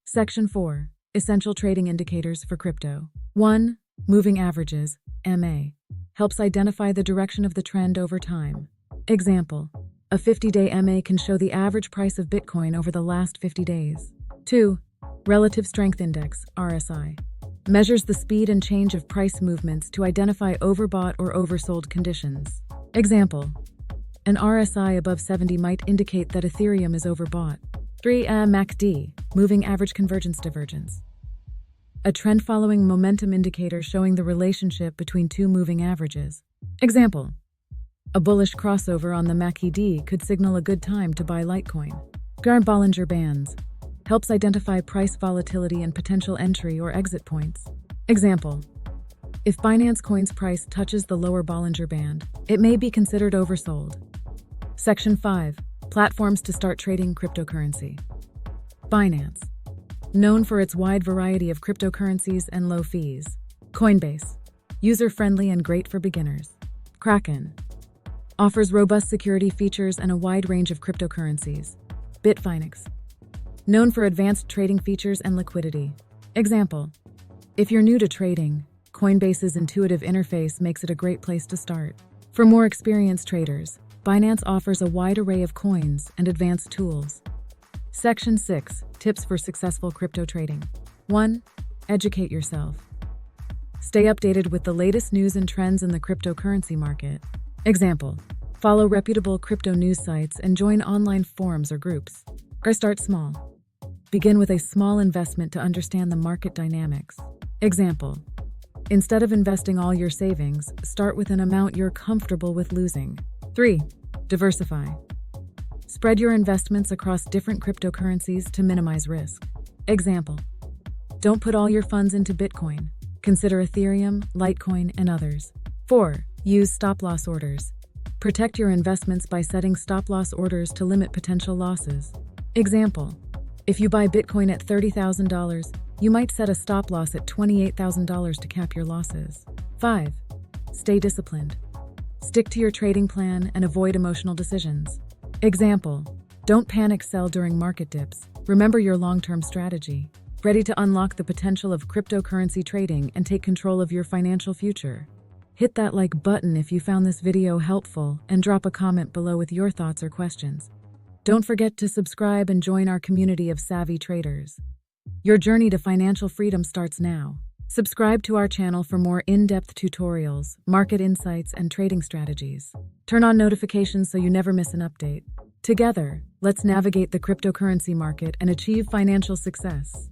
Section 4. Essential trading indicators for crypto. 1. Moving averages, MA. Helps identify the direction of the trend over time. Example: a 50-day MA can show the average price of Bitcoin over the last 50 days. 2. Relative Strength Index, RSI. Measures the speed and change of price movements to identify overbought or oversold conditions. Example: an RSI above 70 might indicate that Ethereum is overbought. 3. MACD, Moving Average Convergence Divergence. A trend-following momentum indicator showing the relationship between two moving averages. Example: a bullish crossover on the MACD could signal a good time to buy Litecoin. Bollinger Bands helps identify price volatility and potential entry or exit points. Example: if Binance Coin's price touches the lower Bollinger Band, it may be considered oversold. Section 5. Platforms to start trading cryptocurrency. Binance, known for its wide variety of cryptocurrencies and low fees. Coinbase, user-friendly and great for beginners. Kraken, offers robust security features and a wide range of cryptocurrencies. Bitfinex, known for advanced trading features and liquidity. Example: if you're new to trading, Coinbase's intuitive interface makes it a great place to start. For more experienced traders, Binance offers a wide array of coins and advanced tools. Section 6. Tips for successful crypto trading. 1. Educate yourself. Stay updated with the latest news and trends in the cryptocurrency market. Example: follow reputable crypto news sites and join online forums or groups. Or start small. Begin with a small investment to understand the market dynamics. Example: instead of investing all your savings, start with an amount you're comfortable with losing. 3. Diversify. Spread your investments across different cryptocurrencies to minimize risk. Example: don't put all your funds into Bitcoin. Consider Ethereum, Litecoin, and others. 4. Use stop-loss orders. Protect your investments by setting stop-loss orders to limit potential losses. Example: if you buy Bitcoin at $30,000, you might set a stop-loss at $28,000 to cap your losses. 5. Stay disciplined. Stick to your trading plan and avoid emotional decisions. Example: don't panic sell during market dips. Remember your long-term strategy. Ready to unlock the potential of cryptocurrency trading and take control of your financial future? Hit that like button if you found this video helpful and drop a comment below with your thoughts or questions. Don't forget to subscribe and join our community of savvy traders. Your journey to financial freedom starts now. Subscribe to our channel for more in-depth tutorials, market insights, and trading strategies. Turn on notifications so you never miss an update. Together, let's navigate the cryptocurrency market and achieve financial success.